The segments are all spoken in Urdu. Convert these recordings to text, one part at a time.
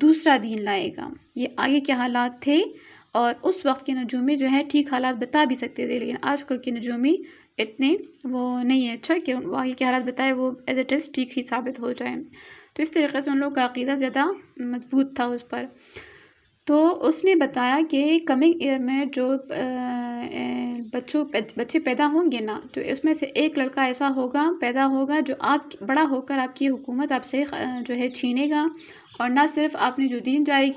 دوسرا دین لائے گا۔ یہ آگے کے حالات تھے، اور اس وقت کے نجومی جو ہے ٹھیک حالات بتا بھی سکتے تھے، لیکن آج کل کے نجومی اتنے وہ نہیں ہے اچھا کہ وہ آگے کے حالات بتائے وہ ایز اٹ از ٹھیک ہی ثابت ہو جائیں۔ تو اس طریقے سے ان لوگوں کا عقیدہ زیادہ مضبوط تھا اس پر۔ تو اس نے بتایا کہ کمنگ ایئر میں جو بچے پیدا ہوں گے نا، تو اس میں سے ایک لڑکا ایسا پیدا ہوگا جو بڑا ہو کر آپ کی حکومت آپ سے جو ہے چھینے گا، اور نہ صرف آپ نے جو دین جاری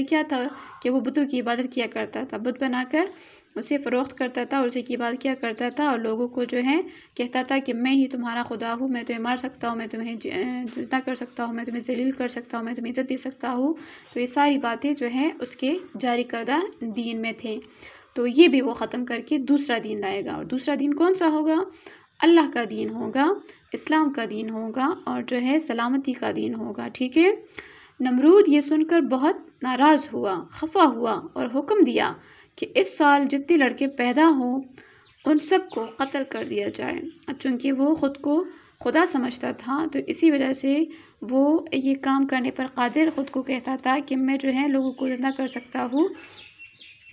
کیا تھا کہ وہ بتوں کی عبادت کیا کرتا تھا، بت بنا کر اسے فروخت کرتا تھا اور اسے کی عبادت کیا کرتا تھا، اور لوگوں کو جو ہے کہتا تھا کہ میں ہی تمہارا خدا ہوں، میں تمہیں مار سکتا ہوں، میں تمہیں زندہ کر سکتا ہوں، میں تمہیں ذلیل کر سکتا ہوں، میں تمہیں عزت دے سکتا ہوں۔ تو یہ ساری باتیں جو ہیں اس کے جاری کردہ دین میں تھے۔ تو یہ بھی وہ ختم کر کے دوسرا دین لائے گا، اور دوسرا دین کون سا ہوگا؟ اللہ کا دین ہوگا، اسلام کا دین ہوگا، اور جو ہے سلامتی کا دین ہوگا، ٹھیک ہے۔ نمرود یہ سن کر بہت ناراض ہوا، خفا ہوا، اور حکم دیا کہ اس سال جتنے لڑکے پیدا ہوں ان سب کو قتل کر دیا جائے۔ چونکہ وہ خود کو خدا سمجھتا تھا، تو اسی وجہ سے وہ یہ کام کرنے پر قادر خود کو کہتا تھا کہ میں جو ہے لوگوں کو زندہ کر سکتا ہوں،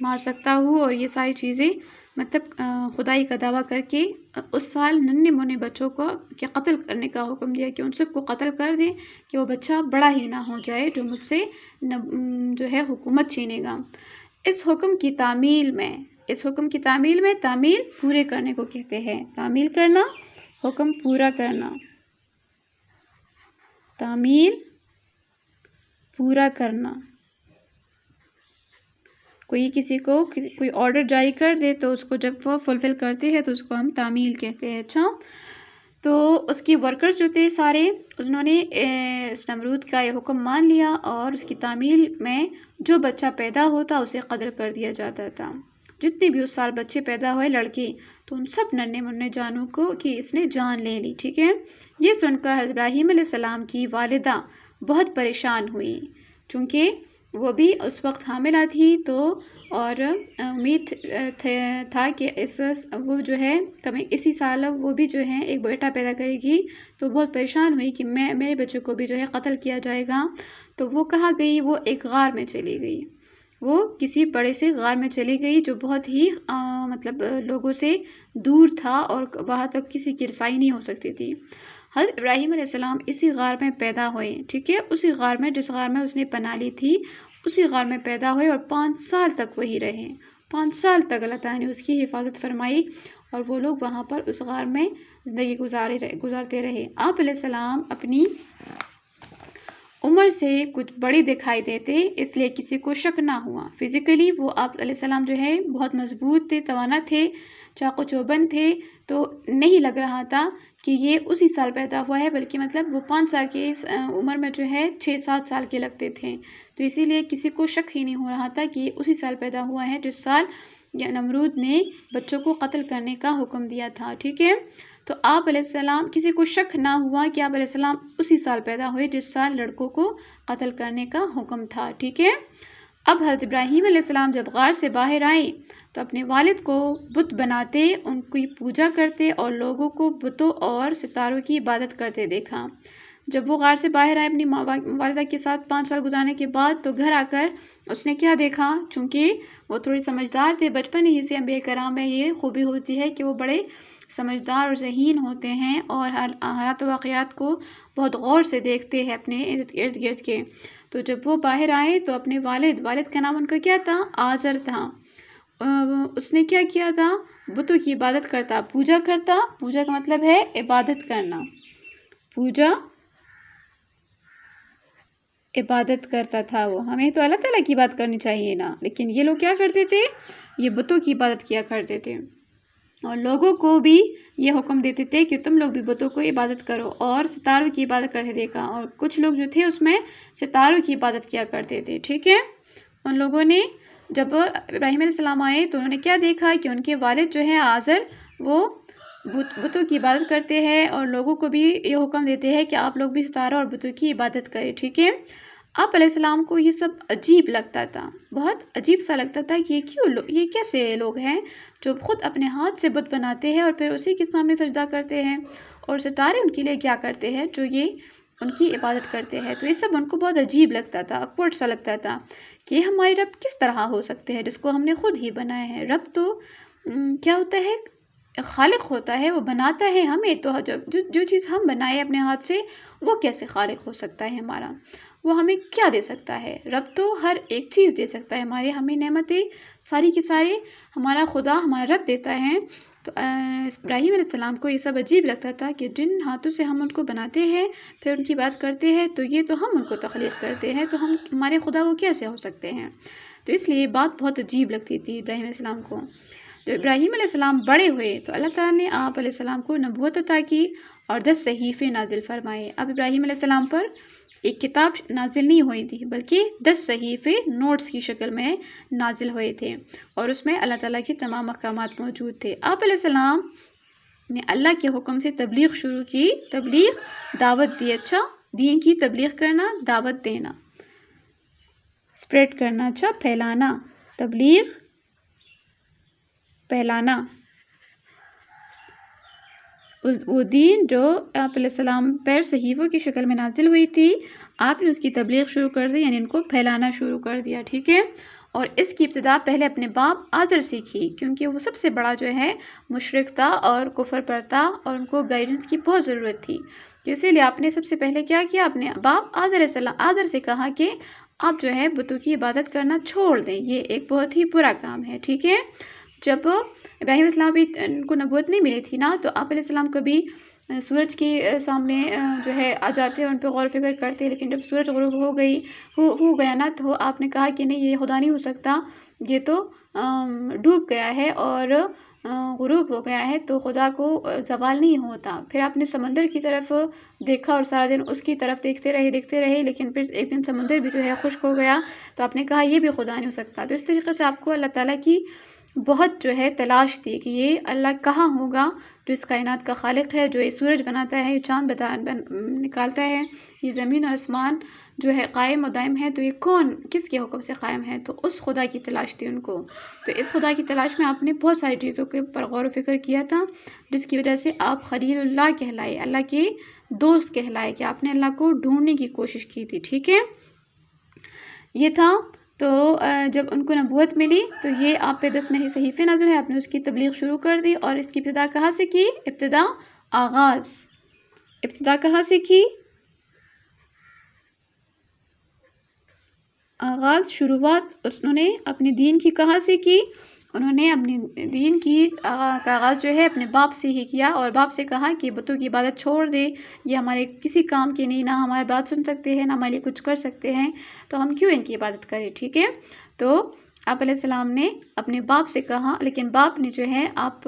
مار سکتا ہوں، اور یہ ساری چیزیں مطلب خدائی کا دعویٰ کر کے اس سال ننھے منے بچوں کو کہ قتل کرنے کا حکم دیا کہ ان سب کو قتل کر دیں کہ وہ بچہ بڑا ہی نہ ہو جائے جو مجھ سے جو ہے حکومت چھینے گا۔ اس حکم کی تعمیل میں تعمیل پورے کرنے کو کہتے ہیں۔ تعمیل کرنا، حکم پورا کرنا، تعمیل پورا کرنا۔ کسی کو کوئی آرڈر جاری کر دے تو اس کو جب وہ فلفل کرتے ہیں تو اس کو ہم تعمیل کہتے ہیں۔ اچھا، تو اس کی ورکرز جو تھے سارے، انہوں نے اس نمرود کا یہ حکم مان لیا، اور اس کی تعمیل میں جو بچہ پیدا ہوتا اسے قتل کر دیا جاتا تھا۔ جتنے بھی اس سال بچے پیدا ہوئے لڑکے، تو ان سب ننھے منھے جانوں کو کہ اس نے جان لے لی، ٹھیک ہے۔ یہ سن کر حضرت ابراہیم علیہ السلام کی والدہ بہت پریشان ہوئی، چونکہ وہ بھی اس وقت حاملہ تھی، تو اور امید تھا کہ وہ جو ہے اسی سال وہ بھی جو ہے ایک بیٹا پیدا کرے گی، تو بہت پریشان ہوئی کہ میرے بچوں کو بھی جو ہے قتل کیا جائے گا۔ تو وہ کہاں گئی؟ وہ ایک غار میں چلی گئی، وہ کسی بڑے سے غار میں چلی گئی جو بہت ہی مطلب لوگوں سے دور تھا، اور وہاں تک کسی کی رسائی نہیں ہو سکتی تھی۔ حضرت ابراہیم علیہ السلام اسی غار میں پیدا ہوئے، ٹھیک ہے، اسی غار میں جس غار میں اس نے پناہ لی تھی، اسی غار میں پیدا ہوئے، اور 5 سال تک وہی رہے۔ 5 سال تک اللہ تعالیٰ نے اس کی حفاظت فرمائی، اور وہ لوگ وہاں پر اس غار میں زندگی گزارتے رہے۔ آپ علیہ السلام اپنی عمر سے کچھ بڑے دکھائی دیتے، اس لیے کسی کو شک نہ ہوا۔ فزیکلی وہ آپ علیہ السلام جو ہے بہت مضبوط تھے، توانا تھے، چاقو چوبند تھے، تو نہیں لگ رہا تھا کہ یہ اسی سال پیدا ہوا ہے، بلکہ مطلب وہ 5 سال کی عمر میں جو ہے 6-7 سال کے لگتے تھے، تو اسی لیے کسی کو شک ہی نہیں ہو رہا تھا کہ یہ اسی سال پیدا ہوا ہے جس سال نمرود نے بچوں کو قتل کرنے کا حکم دیا تھا، ٹھیک ہے۔ تو آپ علیہ السلام کسی کو شک نہ ہوا کہ آپ علیہ السلام اسی سال پیدا ہوئے جس سال لڑکوں کو قتل کرنے کا حکم تھا، ٹھیک ہے۔ اب حضرت ابراہیم علیہ السلام جب غار سے باہر آئے تو اپنے والد کو بت بناتے، ان کی پوجا کرتے، اور لوگوں کو بتوں اور ستاروں کی عبادت کرتے دیکھا۔ جب وہ غار سے باہر آئے اپنی والدہ کے ساتھ 5 سال گزارنے کے بعد، تو گھر آ کر اس نے کیا دیکھا؟ چونکہ وہ تھوڑی سمجھدار تھے، بچپن ہی سے انبیاء کرام میں یہ خوبی ہوتی ہے کہ وہ بڑے سمجھدار اور ذہین ہوتے ہیں، اور حالات و واقعات کو بہت غور سے دیکھتے ہیں اپنے ارد گرد کے۔ تو جب وہ باہر آئے تو اپنے والد کا نام ان کا کیا تھا؟ آزر تھا۔ اس نے کیا کیا تھا؟ بتوں کی عبادت کرتا، پوجا کرتا۔ پوجا کا مطلب ہے عبادت کرنا، پوجا عبادت کرتا تھا وہ۔ ہمیں تو اللہ تعالیٰ کی بات کرنی چاہیے نا، لیکن یہ لوگ کیا کرتے تھے؟ یہ بتوں کی عبادت کیا کرتے تھے، اور لوگوں کو بھی یہ حکم دیتے تھے کہ تم لوگ بھی بتوں کو عبادت کرو، اور ستاروں کی عبادت کرتے دیکھا، اور کچھ لوگ جو تھے اس میں ستاروں کی عبادت کیا کرتے تھے، ٹھیک ہے۔ ان لوگوں نے جب ابراہیم علیہ السلام آئے تو انہوں نے کیا دیکھا کہ ان کے والد جو ہیں آزر، وہ بتوں کی عبادت کرتے ہیں، اور لوگوں کو بھی یہ حکم دیتے ہیں کہ آپ لوگ بھی ستاروں اور بتوں کی عبادت کریں، ٹھیک ہے۔ آپ علیہ السلام کو یہ سب عجیب لگتا تھا، بہت عجیب سا لگتا تھا کہ یہ کیسے لوگ ہیں جو خود اپنے ہاتھ سے بت بناتے ہیں اور پھر اسی کے سامنے سجدہ کرتے ہیں، اور ستارے ان کے لیے کیا کرتے ہیں جو یہ ان کی عبادت کرتے ہیں۔ تو یہ سب ان کو بہت عجیب لگتا تھا، awkward سا لگتا تھا کہ ہمارے رب کس طرح ہو سکتے ہیں جس کو ہم نے خود ہی بنایا ہے۔ رب تو کیا ہوتا ہے، خالق ہوتا ہے، وہ بناتا ہے ہمیں، تو جو چیز ہم بنائے اپنے ہاتھ سے وہ کیسے خالق ہو سکتا ہے ہمارا، وہ ہمیں کیا دے سکتا ہے؟ رب تو ہر ایک چیز دے سکتا ہے، ہمیں نعمتیں ساری کی سارے ہمارا خدا ہمارا رب دیتا ہے۔ تو ابراہیم علیہ السلام کو یہ سب عجیب لگتا تھا کہ جن ہاتھوں سے ہم ان کو بناتے ہیں پھر ان کی بات کرتے ہیں، تو یہ تو ہم ان کو تخلیق کرتے ہیں، تو ہمارے خدا وہ کیسے ہو سکتے ہیں؟ تو اس لیے یہ بات بہت عجیب لگتی تھی ابراہیم علیہ السلام کو۔ جب ابراہیم علیہ السلام بڑے ہوئے تو اللہ تعالیٰ نے آپ علیہ السلام کو نبوت عطا کی اور 10 صحیفے نازل فرمائے۔ اب ابراہیم علیہ السلام پر ایک کتاب نازل نہیں ہوئی تھی بلکہ 10 صحیفے نوٹس کی شکل میں نازل ہوئے تھے، اور اس میں اللہ تعالیٰ کی تمام احکامات موجود تھے۔ آپ علیہ السلام نے اللہ کے حکم سے تبلیغ شروع کی، دعوت دی، دین کی تبلیغ کرنا، دعوت دینا، اسپریڈ کرنا، پھیلانا، تبلیغ پھیلانا، وہ دین جو آپ علیہ السلام پر صحیفوں کی شکل میں نازل ہوئی تھی، آپ نے اس کی تبلیغ شروع کر دی، یعنی ان کو پھیلانا شروع کر دیا، ٹھیک ہے۔ اور اس کی ابتدا پہلے اپنے باپ آزر سے کی، کیونکہ وہ سب سے بڑا جو ہے مشرک تھا اور کفر پر تھا، اور ان کو گائیڈنس کی بہت ضرورت تھی، تو اسی لیے آپ نے سب سے پہلے کیا کیا، اپنے باپ آزر سے کہا کہ آپ جو ہے بتوں کی عبادت کرنا چھوڑ دیں، یہ ایک بہت ہی برا کام ہے، ٹھیک ہے۔ جب ابراہیم علیہ السلام بھی ان کو نبوت نہیں ملی تھی نا، تو آپ علیہ السلام کبھی سورج کے سامنے جو ہے آ جاتے اور ان پہ غور و فکر کرتے، لیکن جب سورج غروب ہو گیا نا، تو آپ نے کہا کہ نہیں، یہ خدا نہیں ہو سکتا، یہ تو ڈوب گیا ہے اور غروب ہو گیا ہے، تو خدا کو زوال نہیں ہوتا۔ پھر آپ نے سمندر کی طرف دیکھا اور سارا دن اس کی طرف دیکھتے رہے، لیکن پھر ایک دن سمندر بھی جو ہے خشک ہو گیا، تو آپ نے کہا یہ بھی خدا نہیں ہو سکتا۔ تو اس طریقے سے آپ کو اللہ تعالیٰ کی بہت جو ہے تلاش تھی کہ یہ اللہ کہاں ہوگا جو اس کائنات کا خالق ہے، جو یہ سورج بناتا ہے، یہ چاند نکالتا ہے، یہ زمین اور آسمان جو ہے قائم و دائم ہے، تو یہ کون، کس کے حکم سے قائم ہے؟ تو اس خدا کی تلاش تھی ان کو۔ تو اس خدا کی تلاش میں آپ نے بہت ساری چیزوں کے اوپر غور و فکر کیا تھا، جس کی وجہ سے آپ خلیل اللہ کہلائے، اللہ کے دوست کہلائے، کہ آپ نے اللہ کو ڈھونڈنے کی کوشش کی تھی، ٹھیک ہے۔ یہ تھا۔ تو جب ان کو نبوت ملی تو یہ آپ پہ 10 نئے صحیفے نازل ہوئے، آپ نے اس کی تبلیغ شروع کر دی، اور اس کی ابتدا کہاں سے کی؟ ابتدا کہاں سے کی؟ شروعات انہوں نے اپنے دین کی کہاں سے کی؟ انہوں نے اپنے دین کی آغاز جو ہے اپنے باپ سے ہی کیا، اور باپ سے کہا کہ بتوں کی عبادت چھوڑ دے، یہ ہمارے کسی کام کی نہیں، نہ ہماری بات سن سکتے ہیں، نہ ہمارے لیے کچھ کر سکتے ہیں، تو ہم کیوں ان کی عبادت کریں، ٹھیک ہے۔ تو آپ علیہ السلام نے اپنے باپ سے کہا، لیکن باپ نے جو ہے آپ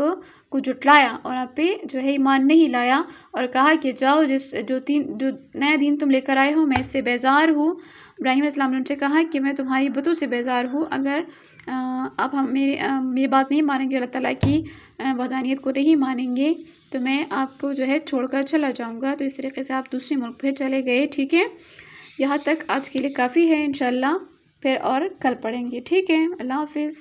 کو جھٹلایا اور آپ پہ جو ہے ایمان نہیں لایا، اور کہا کہ جاؤ، جو نیا دین تم لے کر آئے ہو میں اس سے بیزار ہوں۔ ابراہیم علیہ السلام نے ان سے کہا کہ میں تمہاری بتوں سے بیزار ہوں، اگر آپ میری بات نہیں مانیں گے، اللہ تعالیٰ کی وحدانیت کو نہیں مانیں گے، تو میں آپ کو جو ہے چھوڑ کر چلا جاؤں گا۔ تو اس طریقے سے آپ دوسرے ملک پھر چلے گئے، ٹھیک ہے۔ یہاں تک آج کے لیے کافی ہے، انشاءاللہ پھر اور کل پڑھیں گے، ٹھیک ہے۔ اللہ حافظ۔